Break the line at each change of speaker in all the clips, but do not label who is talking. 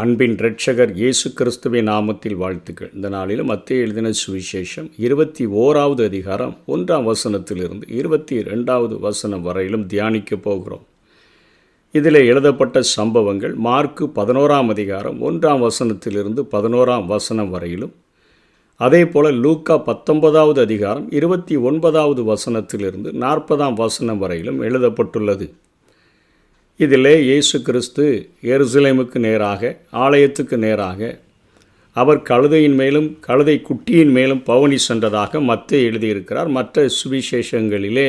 அன்பின் இரட்சகர் இயேசு கிறிஸ்துவின் நாமத்தில் வாழ்த்துக்கள். இந்த நாளிலும் மத்தேயு எழுதின சுவிசேஷம் 21வது அதிகாரம் 1ஆம் வசனத்திலிருந்து 22வது வசனம் வரையிலும் தியானிக்கப் போகிறோம். இதில் எழுதப்பட்ட சம்பவங்கள் மார்க்கு 11ஆம் அதிகாரம் 1ஆம் வசனத்திலிருந்து 11ஆம் வசனம் வரையிலும், அதே போல் லூக்கா 19வது அதிகாரம் 29வது வசனத்திலிருந்து 40ஆம் வசனம் வரையிலும் எழுதப்பட்டுள்ளது. இதிலே இயேசு கிறிஸ்து எருசலேமுக்கு நேராக, ஆலயத்துக்கு நேராக அவர் கழுதையின் மேலும் கழுதை குட்டியின் மேலும் பவனி சென்றதாக மத்தேயு எழுதியிருக்கிறார். மற்ற சுவிசேஷங்களிலே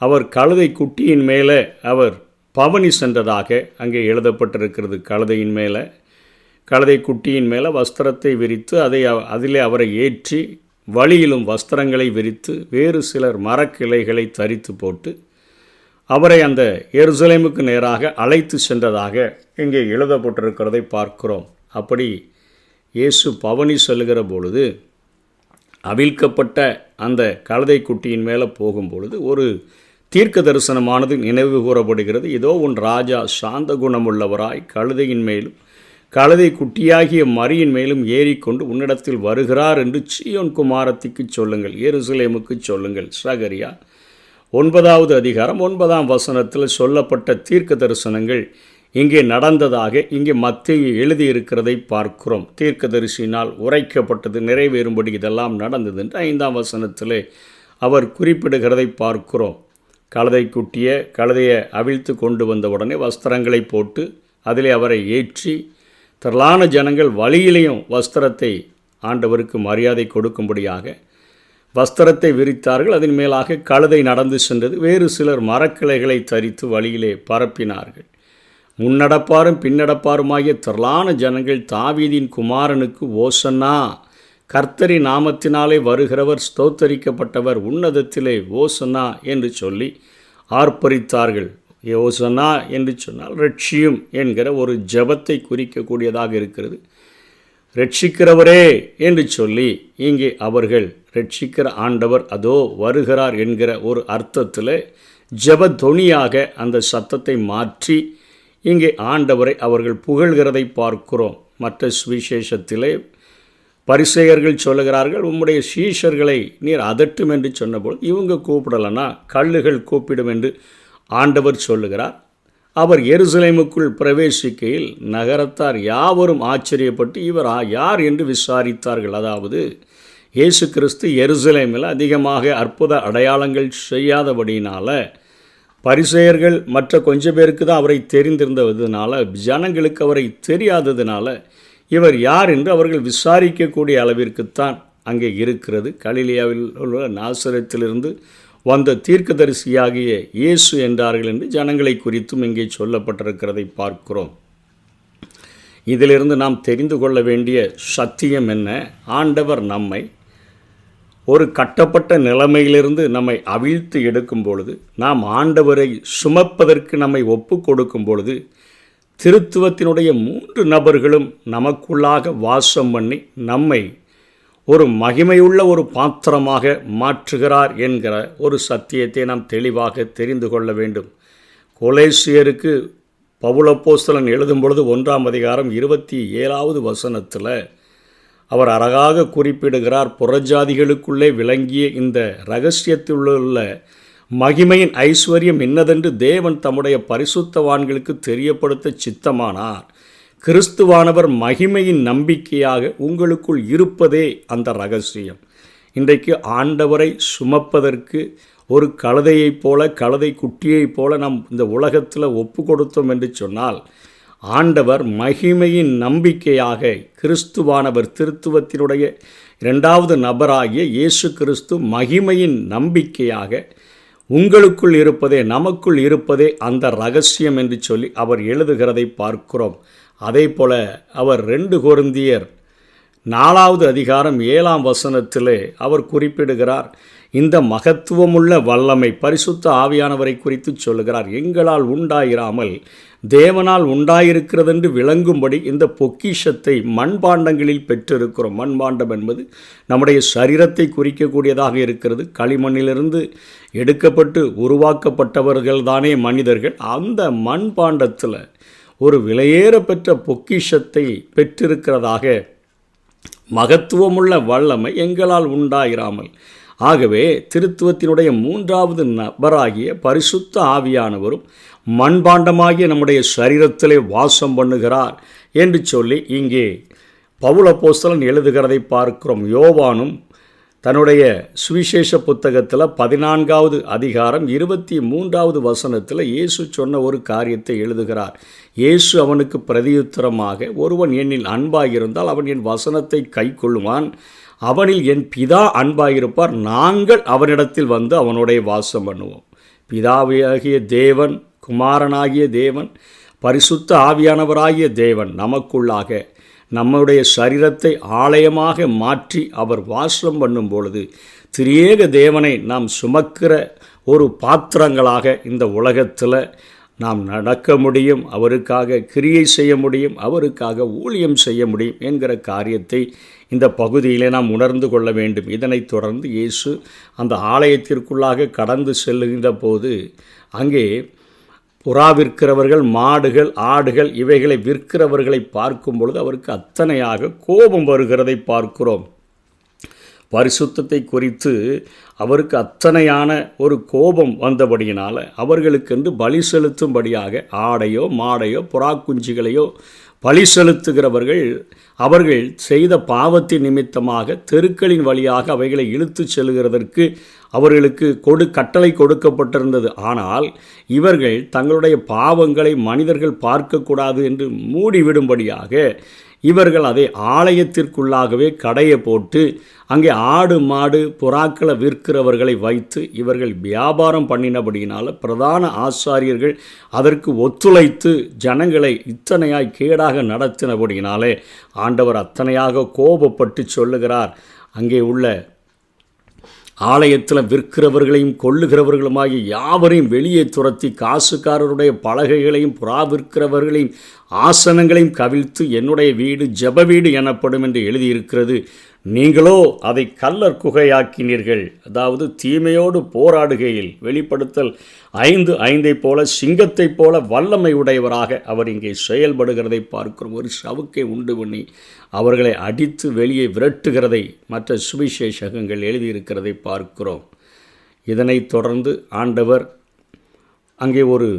அவர் கழுதை குட்டியின் மேலே அவர் பவனி சென்றதாக அங்கே எழுதப்பட்டிருக்கிறது. கழுதையின் மேலே, கழுதை குட்டியின் மேலே வஸ்திரத்தை விரித்து அதிலே அவரை ஏற்றி, வழியிலும் வஸ்திரங்களை விரித்து வேறு சிலர் மரக்கிளைகளை தரித்து போட்டு அவரை அந்த எருசலேமுக்கு நேராக அழைத்து சென்றதாக இங்கே எழுதப்பட்டிருக்கிறதை பார்க்கிறோம். அப்படி இயேசு பவனி செல்கிற பொழுது அவிழ்க்கப்பட்ட அந்த கழுதை குட்டியின் மேலே போகும்பொழுது ஒரு தீர்க்க தரிசனமானது நினைவு கூறப்படுகிறது. இதோ உன் ராஜா சாந்த குணமுள்ளவராய் கழுதையின் மேலும் கழுதை குட்டியாகிய மரியின் மேலும் ஏறிக்கொண்டு உன்னிடத்தில் வருகிறார் என்று சீயோன் குமாரத்திற்கு சொல்லுங்கள், எருசலேமுக்கு சொல்லுங்கள். சகரியா 9வது அதிகாரம் 9ஆம் வசனத்தில் சொல்லப்பட்ட தீர்க்க தரிசனங்கள் இங்கே நடந்ததாக இங்கே மத்தேயு எழுதியிருக்கிறதை பார்க்கிறோம். தீர்க்கதரிசியினால் உரைக்கப்பட்டது நிறைவேறும்படி இதெல்லாம் நடந்தது என்று 5ஆம் வசனத்திலே அவர் குறிப்பிடுகிறதை பார்க்கிறோம். கழுதையை அவிழ்த்து கொண்டு வந்தவுடனே வஸ்திரங்களை போட்டு அதிலே அவரை ஏற்றி, திரளான ஜனங்கள் வழியிலேயும் வஸ்திரத்தை ஆண்டவருக்கு மரியாதை கொடுக்கும்படியாக வஸ்திரத்தை விரித்தார்கள். அதன் மேலாக கழுதை நடந்து சென்றது. வேறு சிலர் மரக்கிளைகளை தரித்து வழியிலே பரப்பினார்கள். முன்னடப்பாரும் பின்னடப்பாருமாகிய திரளான ஜனங்கள் தாவீதின் குமாரனுக்கு ஓசன்னா, கர்த்தரின் நாமத்தினாலே வருகிறவர் ஸ்தோத்தரிக்கப்பட்டவர், உன்னதத்திலே ஓசன்னா என்று சொல்லி ஆர்ப்பரித்தார்கள். ஓசன்னா என்று சொன்னால் ரட்சியும் என்கிற ஒரு ஜெபத்தை குறிக்கக்கூடியதாக இருக்கிறது. ரட்சிக்கிறவரே என்று சொல்லி இங்கே அவர்கள் ரட்சிக்கிற ஆண்டவர் அதோ வருகிறார் என்கிற ஒரு அர்த்தத்தில் ஜெபத்தொனியாக அந்த சத்தத்தை மாற்றி இங்கே ஆண்டவரை அவர்கள் புகழ்கிறதை பார்க்கிறோம். மற்ற சுவிசேஷத்திலே பரிசேயர்கள் சொல்லுகிறார்கள், உம்முடைய சீஷர்களை நீர் அதட்டும் என்று சொன்னபோது இவங்க கூப்பிடலைன்னா கல்லுகள் கூப்பிடும் என்று ஆண்டவர் சொல்லுகிறார். அவர் எருசலேமுக்குள் பிரவேசிக்கையில் நகரத்தார் யாவரும் ஆச்சரியப்பட்டு இவர் யார் என்று விசாரித்தார்கள். அதாவது இயேசு கிறிஸ்து எருசலேமில் அதிகமாக அற்புத அடையாளங்கள் செய்யாதபடியினால் பரிசேயர்கள் மற்ற கொஞ்சம் பேருக்கு தான் அவரை தெரிந்திருந்ததுனால, ஜனங்களுக்கு அவரை தெரியாததுனால இவர் யார் என்று அவர்கள் விசாரிக்கக்கூடிய அளவிற்குத்தான் அங்கே இருக்கிறது. கலிலேயாவில் உள்ள நாசரேத்திலிருந்து வந்த தீர்க்கதரிசியாகிய இயேசு என்றார்கள் என்று ஜனங்களை குறித்தும் இங்கே சொல்லப்பட்டிருக்கிறதை பார்க்கிறோம். இதிலிருந்து நாம் தெரிந்து கொள்ள வேண்டிய சத்தியம் என்ன? ஆண்டவர் நம்மை ஒரு கட்டப்பட்ட நிலைமையிலிருந்து நம்மை அவிழ்த்து எடுக்கும் பொழுது, நாம் ஆண்டவரை சுமப்பதற்கு நம்மை ஒப்பு கொடுக்கும் பொழுது, திருத்துவத்தினுடைய 3 நபர்களும் நமக்குள்ளாக வாசம் பண்ணி நம்மை ஒரு மகிமையுள்ள ஒரு பாத்திரமாக மாற்றுகிறார் என்கிற ஒரு சத்தியத்தை நாம் தெளிவாக தெரிந்து கொள்ள வேண்டும். கொலேசியருக்கு பவுல் அப்போஸ்தலன் எழுதும் பொழுது 1ஆம் அதிகாரம் 27வது வசனத்தில் அவர் அழகாக குறிப்பிடுகிறார், புறஜாதிகளுக்குள்ளே விளங்கிய இந்த இரகசியத்திலுள்ள மகிமையின் ஐஸ்வர்யம் என்னதென்று தேவன் தம்முடைய பரிசுத்தவான்களுக்கு தெரியப்படுத்த சித்தமானார். கிறிஸ்துவானவர் மகிமையின் நம்பிக்கையாக உங்களுக்குள் இருப்பதே அந்த ரகசியம். இன்றைக்கு ஆண்டவரை சுமப்பதற்கு ஒரு கழுதையைப் போல, கழுதை குட்டியைப் போல நாம் இந்த உலகத்தில் ஒப்பு கொடுத்தோம் என்று சொன்னால், ஆண்டவர் மகிமையின் நம்பிக்கையாக கிறிஸ்துவானவர், திருத்துவத்தினுடைய 2வது நபராகிய இயேசு கிறிஸ்து மகிமையின் நம்பிக்கையாக உங்களுக்குள் இருப்பதே, நமக்குள் இருப்பதே அந்த ரகசியம் என்று சொல்லி அவர் எழுதுகிறதை பார்க்கிறோம். அதே போல அவர் 2 கொரிந்தியர் 4வது அதிகாரம் 7ஆம் வசனத்திலே அவர் குறிப்பிடுகிறார், இந்த மகத்துவமுள்ள வல்லமை பரிசுத்த ஆவியானவரை குறித்து சொல்லுகிறார். எங்களால் உண்டாயிராமல் தேவனால் உண்டாயிருக்கிறதென்று விளங்கும்படி இந்த பொக்கிஷத்தை மண்பாண்டங்களில் பெற்றிருக்கிறோம். மண்பாண்டம் என்பது நம்முடைய சரீரத்தை குறிக்கக்கூடியதாக இருக்கிறது. களிமண்ணிலிருந்து எடுக்கப்பட்டு உருவாக்கப்பட்டவர்கள் தானே மனிதர்கள். அந்த மண்பாண்டத்தில் ஒரு விலையேறப்பெற்ற பொக்கிஷத்தை பெற்றிருக்கிறதாக மகத்துவமுள்ள வல்லமை எங்களால் உண்டாயிராமல். ஆகவே திருத்துவத்தினுடைய மூன்றாவது நபராகிய பரிசுத்த ஆவியானவரும் மண்பாண்டமாகிய நம்முடைய சரீரத்திலே வாசம் பண்ணுகிறார் என்று சொல்லி இங்கே பவுல் அப்போஸ்தலன் எழுதுகிறதை பார்க்கிறோம். யோவானும் தன்னுடைய சுவிசேஷ புத்தகத்தில் 14வது அதிகாரம் 23வது வசனத்தில் இயேசு சொன்ன ஒரு காரியத்தை எழுதுகிறார். இயேசு அவனுக்கு பிரதியுத்தரமாக, ஒருவன் என்னில் அன்பாயிருந்தால் அவன் என் வசனத்தை கைக்கொள்ளுவான், அவனில் என் பிதா அன்பாயிருப்பார், நாங்கள் அவனிடத்தில் வந்து அவனுடைய வாசம் பண்ணுவோம். பிதாவாகிய தேவன், குமாரனாகிய தேவன், பரிசுத்த ஆவியானவராகிய தேவன் நமக்குள்ளாக நம்முடைய சரீரத்தை ஆலயமாக மாற்றி அவர் வாசம் பண்ணும் பொழுது திரியேக தேவனை நாம் சுமக்கிற ஒரு பாத்திரங்களாக இந்த உலகத்தில் நாம் நடக்க முடியும், அவருக்காக கிரியை செய்ய முடியும், அவருக்காக ஊழியம் செய்ய முடியும் என்கிற காரியத்தை இந்த பகுதியிலே நாம் உணர்ந்து கொள்ள வேண்டும். இதனைத் தொடர்ந்து இயேசு அந்த ஆலயத்திற்குள்ளாக கடந்து செல்லுகின்ற போது அங்கே புறா விற்கிறவர்கள், மாடுகள், ஆடுகள் இவைகளை விற்கிறவர்களை பார்க்கும் பொழுது அவருக்கு அத்தனையாக கோபம் வருகிறதை பார்க்கிறோம். பரிசுத்தத்தை குறித்து அவருக்கு அத்தனையான ஒரு கோபம் வந்தபடியினால் அவர்களுக்கென்று பலி செலுத்தும்படியாக ஆடையோ மாடையோ புறா குஞ்சுகளையோ பலி செலுத்துகிறவர்கள் அவர்கள் செய்த பாவத்தின் நிமித்தமாக தெருக்களின் வழியாக அவைகளை இழுத்து செல்கிறதற்கு அவர்களுக்கு கட்டளை கொடுக்கப்பட்டிருந்தது. ஆனால் இவர்கள் தங்களுடைய பாவங்களை மனிதர்கள் பார்க்கக்கூடாது என்று மூடிவிடும்படியாக இவர்கள் அதை ஆலயத்திற்குள்ளாகவே கடையை போட்டு அங்கே ஆடு மாடு புறாக்களை விற்கிறவர்களை வைத்து இவர்கள் வியாபாரம் பண்ணினபடியினால் பிரதான ஆசாரியர்கள் அதற்கு ஒத்துழைத்து ஜனங்களை இத்தனையாய் கேடாக நடத்தினபடியினாலே ஆண்டவர் அத்தனையாக கோபப்பட்டு சொல்லுகிறார், அங்கே உள்ள ஆலயத்தில் விற்கிறவர்களையும் கொள்ளுகிறவர்களுமாகி யாவரையும் வெளியே துரத்தி காசுக்காரருடைய பலகைகளையும் புறா விற்கிறவர்களையும் ஆசனங்களையும் கவிழ்த்து என்னுடைய வீடு ஜெப வீடு எனப்படும் என்று எழுதியிருக்கிறது, நீங்களோ அதை கல்லர் குகையாக்கினீர்கள். அதாவது தீமையோடு போராடுகையில் வெளிப்படுத்தல் 5:5 போல சிங்கத்தைப் போல வல்லமை உடையவராக அவர் இங்கே செயல்படுகிறதை பார்க்கிறோம். ஒரு சவுக்கை உண்டு பண்ணி அவர்களை அடித்து வெளியே விரட்டுகிறதை மற்ற சுவிசேஷகங்கள் எழுதியிருக்கிறதை பார்க்கிறோம். இதனைத் தொடர்ந்து ஆண்டவர் அங்கே ஒரு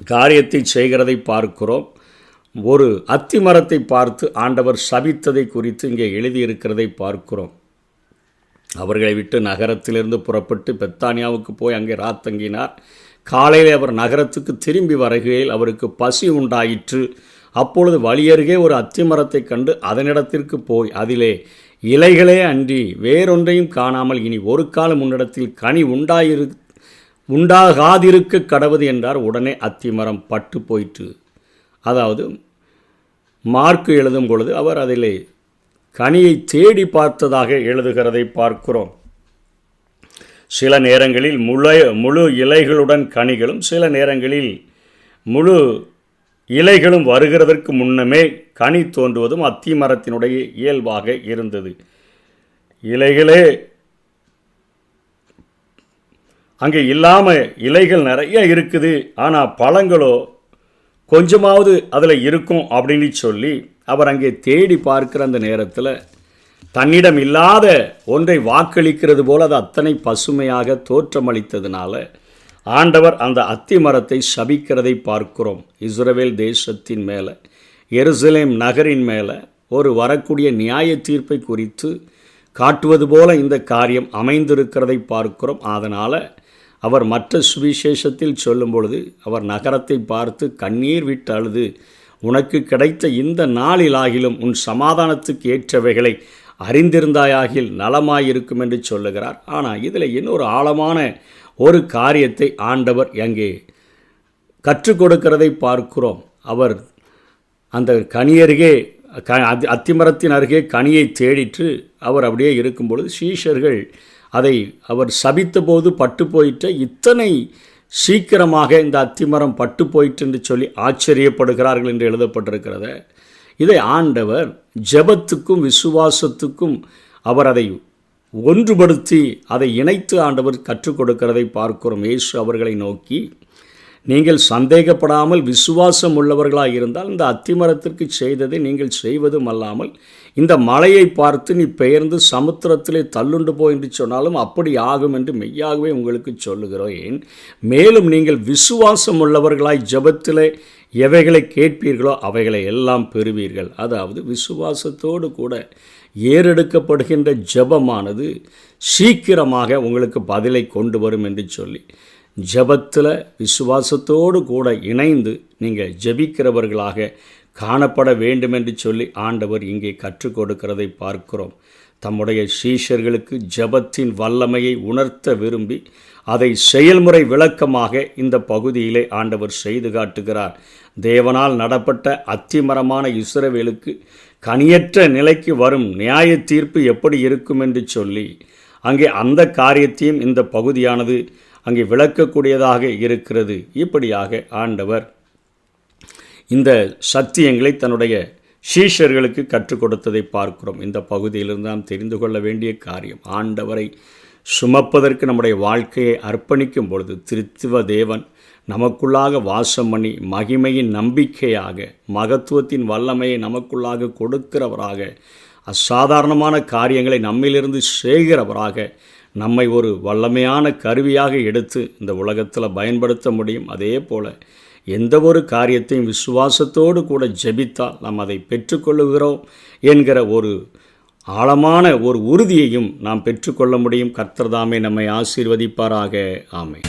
காரியத்தை செய்கிறதை பார்க்கிறோம். ஒரு அத்தி மரத்தை பார்த்து ஆண்டவர் சபித்ததை குறித்து இங்கே எழுதியிருக்கிறதை பார்க்கிறோம். அவர்களை விட்டு நகரத்திலிருந்து புறப்பட்டு பெத்தானியாவுக்கு போய் அங்கே ராத்தங்கினார். காலையில் அவர் நகரத்துக்கு திரும்பி வருகையில் அவருக்கு பசி உண்டாயிற்று. அப்பொழுது வழியருகே ஒரு அத்தி மரத்தை கண்டு அதனிடத்திற்கு போய் அதிலே இலைகளே அன்றி வேறொன்றையும் காணாமல் இனி ஒரு காலம் முன்னிடத்தில் கனி உண்டாகாதிருக்க கடவுது என்றார். உடனே அத்தி மரம் பட்டு போயிற்று. அதாவது மார்க்கு எழுதும் பொழுது அவர் அதிலே கனியை தேடி பார்த்ததாக எழுதுகிறதை பார்க்கிறோம். சில நேரங்களில் முழு இலைகளுடன் கனிகளும், சில நேரங்களில் முழு இலைகளும் வருகிறதற்கு முன்னமே கனி தோன்றுவதும் அத்தி மரத்தினுடைய இயல்பாக இருந்தது. இலைகளே அங்கே இல்லாமல் இலைகள் நிறைய இருக்குது, ஆனால் பழங்களோ கொஞ்சமாவது அதில் இருக்கும் அப்படின்னு சொல்லி அவர் அங்கே தேடி பார்க்கிற அந்த நேரத்தில் தன்னிடம் இல்லாத ஒன்றை வாக்களிக்கிறது போல் அது அத்தனை பசுமையாக தோற்றமளித்ததுனால ஆண்டவர் அந்த அத்தி மரத்தை சபிக்கிறதை பார்க்கிறோம். இஸ்ரவேல் தேசத்தின் மேலே, எருசலேம் நகரின் மேலே ஒரு வரக்கூடிய நியாய தீர்ப்பை குறித்து காட்டுவது போல இந்த காரியம் அமைந்திருக்கிறதை பார்க்கிறோம். அதனால் அவர் மற்ற சுவிசேஷத்தில் சொல்லும் பொழுது அவர் நகரத்தை பார்த்து கண்ணீர் விட்டு அழுது, உனக்கு கிடைத்த இந்த நாளிலாகிலும் உன் சமாதானத்துக்கு ஏற்றவைகளை அறிந்திருந்தாயாகில் நலமாயிருக்கும் என்று சொல்லுகிறார். ஆனால் இதில் இன்னொரு ஆழமான ஒரு காரியத்தை ஆண்டவர் அங்கே கற்றுக் கொடுக்கிறதை பார்க்கிறோம். அவர் அந்த கனியருகே அத்திமரத்தின் அருகே கனியை தேடிட்டு அவர் அப்படியே இருக்கும் பொழுது சீஷர்கள் அதை அவர் சபித்த போது பட்டு போயிட்டு இத்தனை சீக்கிரமாக இந்த அத்திமரம் பட்டு போயிட்டு என்று சொல்லி ஆச்சரியப்படுகிறார்கள் என்று எழுதப்பட்டிருக்கிறத. இதை ஆண்டவர் ஜெபத்துக்கும் விசுவாசத்துக்கும் அவர் அதை ஒன்றுபடுத்தி அதை இணைத்து ஆண்டவர் கற்றுக் கொடுக்கிறதை பார்க்கிறோம். இயேசு அவர்களை நோக்கி, நீங்கள் சந்தேகப்படாமல் விசுவாசம் உள்ளவர்களாக இருந்தால் இந்த அத்திமரத்திற்கு செய்ததை நீங்கள் செய்வதும் அல்லாமல் இந்த மலையை பார்த்து நீ பெயர்ந்து சமுத்திரத்திலே தள்ளுண்டு போ என்று சொன்னாலும் அப்படி ஆகும் என்று மெய்யாகவே உங்களுக்கு சொல்லுகிறேன். மேலும் நீங்கள் விசுவாசம் உள்ளவர்களாய் ஜெபத்திலே எவைகளை கேட்பீர்களோ அவைகளை எல்லாம் பெறுவீர்கள். அதாவது விசுவாசத்தோடு கூட ஏறெடுக்கப்படுகின்ற ஜெபமானது சீக்கிரமாக உங்களுக்கு பதிலை கொண்டு வரும் என்று சொல்லி ஜெபத்தில் விசுவாசத்தோடு கூட இணைந்து நீங்கள் ஜெபிக்கிறவர்களாக காணப்பட வேண்டும் என்று சொல்லி ஆண்டவர் இங்கே கற்றுக் கொடுக்கிறதை பார்க்கிறோம். தம்முடைய சீஷர்களுக்கு ஜெபத்தின் வல்லமையை உணர்த்த விரும்பி அதை செயல்முறை விளக்கமாக இந்த பகுதியிலே ஆண்டவர் செய்து காட்டுகிறார். தேவனால் நடப்பட்ட அத்திமரமான இஸ்ரவேலுக்கு கனியற்ற நிலைக்கு வரும் நியாய தீர்ப்பு எப்படி இருக்கும் என்று சொல்லி அங்கே அந்த காரியத்தையும் இந்த பகுதியானது அங்கே விளக்கக்கூடியதாக இருக்கிறது. இப்படியாக ஆண்டவர் இந்த சத்தியங்களை தன்னுடைய சீஷர்களுக்கு கற்றுக் கொடுத்ததை பார்க்கிறோம். இந்த பகுதியிலிருந்து நாம் தெரிந்து கொள்ள வேண்டிய காரியம், ஆண்டவரை சுமப்பதற்கு நம்முடைய வாழ்க்கையை அர்ப்பணிக்கும் பொழுது திருத்துவ தேவன் நமக்குள்ளாக வாசம் பண்ணி மகிமையின் நம்பிக்கையாக மகத்துவத்தின் வல்லமையை நமக்குள்ளாக கொடுக்கிறவராக அசாதாரணமான காரியங்களை நம்மிலிருந்து செய்கிறவராக நம்மை ஒரு வல்லமையான கருவியாக எடுத்து இந்த உலகத்தில் பயன்படுத்த முடியும். அதே போல் எந்த ஒரு காரியத்தையும் விசுவாசத்தோடு கூட ஜெபித்தால் நாம் அதை பெற்றுக்கொள்ளுகிறோம் என்கிற ஒரு ஆழமான ஒரு உறுதியையும் நாம் பெற்றுக்கொள்ள முடியும். கர்த்தர் தாமே நம்மை ஆசீர்வதிப்பாராக. ஆமென்.